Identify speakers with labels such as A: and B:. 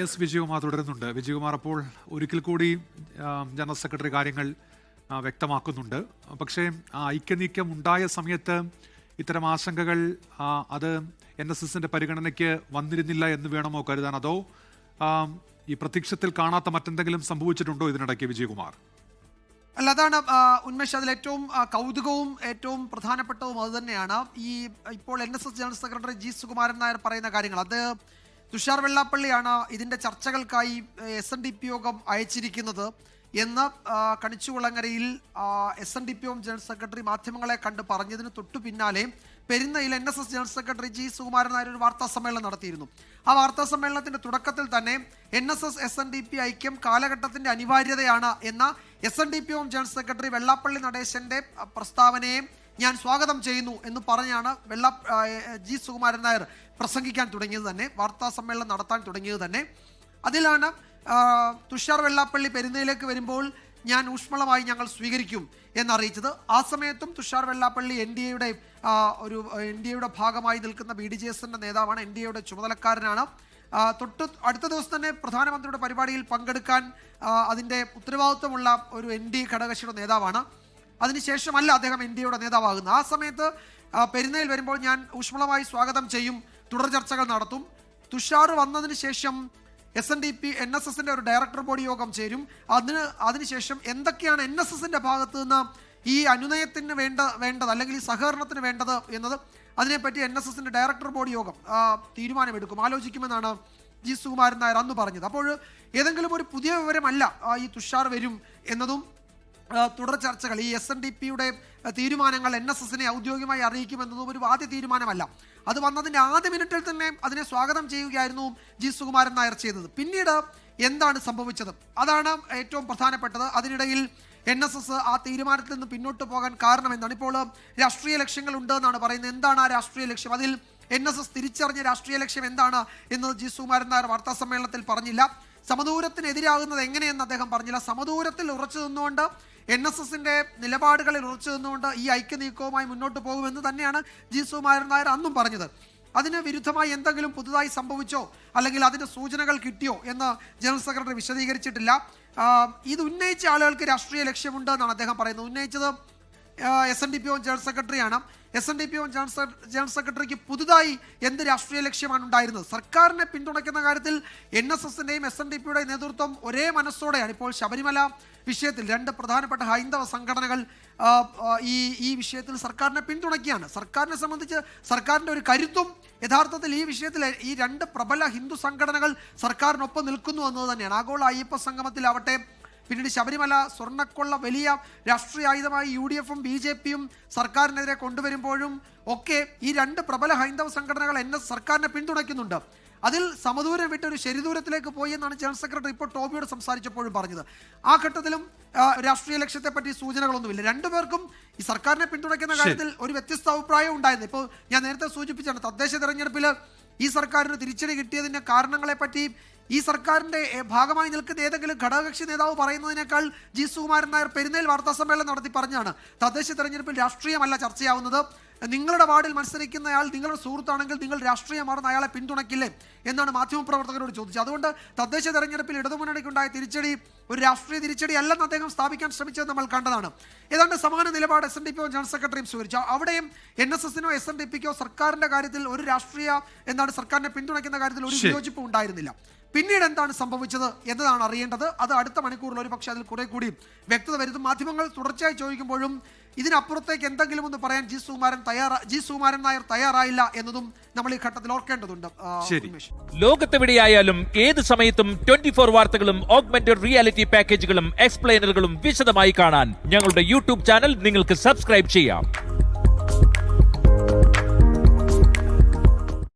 A: S Vijayakumar തുടരുന്നുണ്ട്. വിജയകുമാർ, അപ്പോൾ ഒരിക്കൽ കൂടി ജനറൽ സെക്രട്ടറി കാര്യങ്ങൾ വ്യക്തമാക്കുന്നുണ്ട്. പക്ഷേ ഐക്യനീക്കം ഉണ്ടായ സമയത്ത് ഇത്തരം ആശങ്കകൾ അത് NSSന്റെ പരിഗണനയ്ക്ക് വന്നിരുന്നില്ല എന്ന് വേണമോ കരുതാൻ? അതോ ഈ പ്രത്യക്ഷത്തിൽ കാണാത്ത മറ്റെന്തെങ്കിലും സംഭവിച്ചിട്ടുണ്ടോ ഇതിനിടയ്ക്ക് വിജയകുമാർ?
B: അല്ല, അതാണ് ഉന്മേഷ്, അതിലേറ്റവും കൗതുകവും ഏറ്റവും പ്രധാനപ്പെട്ടതും അതുതന്നെയാണ്. ഇപ്പോൾ NSS general secretary G Sukumaran Nair പറയുന്ന കാര്യങ്ങൾ. അത് തുഷാർ വെള്ളാപ്പള്ളിയാണ് ഇതിൻ്റെ ചർച്ചകൾക്കായി SNDP യോഗം അയച്ചിരിക്കുന്നത് എന്ന് കണിച്ചുകുളങ്ങരയിൽ SNDP യോഗം ജനറൽ സെക്രട്ടറി മാധ്യമങ്ങളെ കണ്ട് പറഞ്ഞതിന് തൊട്ടു പിന്നാലെ പെരുന്നയിൽ NSS general secretary G Sukumaran Nair ഒരു വാർത്താ സമ്മേളനം നടത്തിയിരുന്നു. ആ വാർത്താ സമ്മേളനത്തിന്റെ തുടക്കത്തിൽ തന്നെ NSS SNDP ഐക്യം കാലഘട്ടത്തിന്റെ അനിവാര്യതയാണ് എന്ന SNDP യോഗം ജനറൽ സെക്രട്ടറി വെള്ളാപ്പള്ളി നടേശന്റെ പ്രസ്താവനയെ ഞാൻ സ്വാഗതം ചെയ്യുന്നു എന്ന് പറഞ്ഞാണ് ജി സുകുമാരൻ നായർ പ്രസംഗിക്കാൻ തുടങ്ങിയത് തന്നെ, വാർത്താ സമ്മേളനം നടത്താൻ തുടങ്ങിയത് തന്നെ. അതിലാണ് തുഷാർ വെള്ളാപ്പള്ളി പെരുന്നയിലേക്ക് വരുമ്പോൾ ഞാൻ ഊഷ്മളമായി ഞങ്ങൾ സ്വീകരിക്കും എന്നറിയിച്ചത്. ആ സമയത്തും തുഷാർ വെള്ളാപ്പള്ളി NDAയുടെ ഭാഗമായി നിൽക്കുന്ന BDJSന്റെ നേതാവാണ്, NDAയുടെ ചുമതലക്കാരനാണ്. അടുത്ത ദിവസം തന്നെ പ്രധാനമന്ത്രിയുടെ പരിപാടിയിൽ പങ്കെടുക്കാൻ അതിൻ്റെ ഉത്തരവാദിത്വമുള്ള ഒരു NDA ഘടകകക്ഷിയുടെ നേതാവാണ്. അതിനുശേഷമല്ല അദ്ദേഹം NDAയുടെ നേതാവാകുന്നത്. ആ സമയത്ത് പെരുന്നയിൽ വരുമ്പോൾ ഞാൻ ഊഷ്മളമായി സ്വാഗതം ചെയ്യും, തുടർ ചർച്ചകൾ നടത്തും. തുഷാർ വന്നതിന് ശേഷം NSSന്റെ ഒരു ഡയറക്ടർ ബോഡി യോഗം ചേരും. അതിനുശേഷം എന്തൊക്കെയാണ് NSSന്റെ ഭാഗത്ത് നിന്ന് ഈ അനുനയത്തിന് വേണ്ടത് അല്ലെങ്കിൽ ഈ സഹകരണത്തിന് വേണ്ടത് എന്നത് അതിനെപ്പറ്റി NSSന്റെ ഡയറക്ടർ ബോഡി യോഗം തീരുമാനമെടുക്കും, ആലോചിക്കുമെന്നാണ് ജി സുകുമാരൻ നായർ അന്ന് പറഞ്ഞത്. അപ്പോൾ ഏതെങ്കിലും ഒരു പുതിയ വിവരമല്ല ഈ തുഷാർ വരും എന്നതും തുടർ ചർച്ചകൾ, ഈ SNDPയുടെ തീരുമാനങ്ങൾ NSSനെ ഔദ്യോഗികമായി അറിയിക്കുമെന്നതും ഒരു ആദ്യ തീരുമാനമല്ല. അത് വന്നതിൻ്റെ ആദ്യ മിനിറ്റിൽ തന്നെ അതിനെ സ്വാഗതം ചെയ്യുകയായിരുന്നു ജി സുകുമാരൻ നായർ ചെയ്തത്. പിന്നീട് എന്താണ് സംഭവിച്ചത്? അതാണ് ഏറ്റവും പ്രധാനപ്പെട്ടത്. അതിനിടയിൽ NSS ആ തീരുമാനത്തിൽ നിന്ന് പിന്നോട്ട് പോകാൻ കാരണം എന്താണ്? ഇപ്പോൾ രാഷ്ട്രീയ ലക്ഷ്യങ്ങൾ ഉണ്ട് എന്നാണ് പറയുന്നത്. എന്താണ് ആ രാഷ്ട്രീയ ലക്ഷ്യം? അതിൽ NSS തിരിച്ചറിഞ്ഞ രാഷ്ട്രീയ ലക്ഷ്യം എന്താണ് എന്നത് ജി സുകുമാരൻ നായർ വാർത്താ സമ്മേളനത്തിൽ പറഞ്ഞില്ല. സമദൂരത്തിനെതിരാകുന്നത് എങ്ങനെയെന്ന് അദ്ദേഹം പറഞ്ഞില്ല. സമദൂരത്തിൽ ഉറച്ചു നിന്നുകൊണ്ട് NSSന്റെ നിലപാടുകളിൽ ഉറച്ചു നിന്നുകൊണ്ട് ഈ ഐക്യനീക്കവുമായി മുന്നോട്ട് പോകുമെന്ന് തന്നെയാണ് ജി സുകുമാരൻ നായർ അന്നും പറഞ്ഞത്. അതിന് വിരുദ്ധമായി എന്തെങ്കിലും പുതുതായി സംഭവിച്ചോ അല്ലെങ്കിൽ അതിൻ്റെ സൂചനകൾ കിട്ടിയോ എന്ന് ജനറൽ സെക്രട്ടറി വിശദീകരിച്ചിട്ടില്ല. ഇത് ഉന്നയിച്ച ആളുകൾക്ക് രാഷ്ട്രീയ ലക്ഷ്യമുണ്ട് എന്നാണ് അദ്ദേഹം പറയുന്നത്. ഉന്നയിച്ചത് SNDP ജനറൽ സെക്രട്ടറിയാണ്. SNDP ജനറൽ സെക്രട്ടറിക്ക് പുതുതായി എന്ത് രാഷ്ട്രീയ ലക്ഷ്യമാണ് ഉണ്ടായിരുന്നത്? സർക്കാരിനെ പിന്തുണയ്ക്കുന്ന കാര്യത്തിൽ NSSന്റെയും SNDPയുടെയും നേതൃത്വം ഒരേ മനസ്സോടെയാണ്. ഇപ്പോൾ ശബരിമല വിഷയത്തിൽ രണ്ട് പ്രധാനപ്പെട്ട ഹൈന്ദവ സംഘടനകൾ ഈ വിഷയത്തിൽ സർക്കാരിനെ പിന്തുണയ്ക്കുകയാണ്. സർക്കാരിനെ സംബന്ധിച്ച് സർക്കാരിൻ്റെ ഒരു കരുത്തും യഥാർത്ഥത്തിൽ ഈ വിഷയത്തിൽ ഈ രണ്ട് പ്രബല ഹിന്ദു സംഘടനകൾ സർക്കാരിനൊപ്പം നിൽക്കുന്നു എന്നത് തന്നെയാണ്. ആഗോള അയ്യപ്പ സംഗമത്തിലാവട്ടെ, പിന്നീട് ശബരിമല സ്വർണ്ണക്കൊള്ള വലിയ രാഷ്ട്രീയ ആയുധമായി UDFും BJPയും സർക്കാരിനെതിരെ കൊണ്ടുവരുമ്പോഴും ഒക്കെ ഈ രണ്ട് പ്രബല ഹൈന്ദവ സംഘടനകൾ സർക്കാരിനെ പിന്തുണയ്ക്കുന്നുണ്ട്. അതിൽ സമദൂരം വിട്ട് ഒരു ശരിദൂരത്തിലേക്ക് പോയി എന്നാണ് ജനറൽ സെക്രട്ടറി ഇപ്പോൾ ടോബിയോട് സംസാരിച്ചപ്പോഴും പറഞ്ഞത്. ആ ഘട്ടത്തിലും രാഷ്ട്രീയ ലക്ഷ്യത്തെപ്പറ്റി സൂചനകളൊന്നുമില്ല. രണ്ടുപേർക്കും ഈ സർക്കാരിനെ പിന്തുണയ്ക്കുന്ന കാര്യത്തിൽ ഒരു വ്യത്യസ്ത അഭിപ്രായം ഉണ്ടായിരുന്നു. ഇപ്പോൾ ഞാൻ നേരത്തെ സൂചിപ്പിച്ചാണ്, തദ്ദേശ തെരഞ്ഞെടുപ്പിൽ ഈ സർക്കാരിന് തിരിച്ചടി കിട്ടിയതിൻ്റെ കാരണങ്ങളെപ്പറ്റി ഈ സർക്കാരിൻ്റെ ഭാഗമായി നിൽക്കുന്ന ഏതെങ്കിലും ഘടകകക്ഷി നേതാവ് പറയുന്നതിനേക്കാൾ ജി സുകുമാരൻ നായർ പെരുന്നയിൽ വാർത്താ സമ്മേളനം നടത്തി പറഞ്ഞാണ്, തദ്ദേശ തെരഞ്ഞെടുപ്പിൽ രാഷ്ട്രീയമല്ല ചർച്ചയാവുന്നത്, നിങ്ങളുടെ വാർഡിൽ മത്സരിക്കുന്നയാൾ നിങ്ങളുടെ സുഹൃത്താണെങ്കിൽ നിങ്ങൾ രാഷ്ട്രീയമാർന്ന് അയാളെ പിന്തുണയ്ക്കില്ലേ എന്നാണ് മാധ്യമപ്രവർത്തകരോട് ചോദിച്ചത്. അതുകൊണ്ട് തദ്ദേശ തെരഞ്ഞെടുപ്പിൽ ഇടതുമുന്നണിക്കുണ്ടായ തിരിച്ചടി ഒരു രാഷ്ട്രീയ തിരിച്ചടി അല്ലെന്ന് അദ്ദേഹം സ്ഥാപിക്കാൻ ശ്രമിച്ചത് നമ്മൾ കണ്ടതാണ്. ഏതാണ്ട് സമാന നിലപാട് SNDP ജനറൽ സെക്രട്ടറിയും സ്വീകരിച്ചു. അവിടെയും NSSനോ SNDPക്കോ സർക്കാരിൻ്റെ കാര്യത്തിൽ ഒരു സർക്കാരിനെ പിന്തുണയ്ക്കുന്ന കാര്യത്തിൽ ഒരു വിയോജിപ്പും ഉണ്ടായിരുന്നില്ല. പിന്നീട് എന്താണ് സംഭവിച്ചത് എന്നതാണ് അറിയേണ്ടത്. അത് അടുത്ത മണിക്കൂറിൽ ഒരു പക്ഷേ അതിൽ കുറെ കൂടി വ്യക്തത വരുത്തും. മാധ്യമങ്ങൾ തുടർച്ചയായി ചോദിക്കുമ്പോഴും ഇതിനപ്പുറത്തേക്ക് എന്തെങ്കിലും ഒന്ന് പറയാൻ ജി സുകുമാരൻ നായർ തയ്യാറായില്ല എന്നതും നമ്മൾ ഈ ഘട്ടത്തിൽ ഓർക്കേണ്ടതുണ്ട്.
C: ലോകത്തെവിടെയായാലും ഏത് സമയത്തും 24 വാർത്തകളും ഓഗ്മെന്റഡ് റിയാലിറ്റി പാക്കേജുകളും എക്സ്പ്ലെയിനറുകളും വിശദമായി കാണാൻ ഞങ്ങളുടെ YouTube ചാനൽ നിങ്ങൾക്ക് സബ്സ്ക്രൈബ് ചെയ്യാം.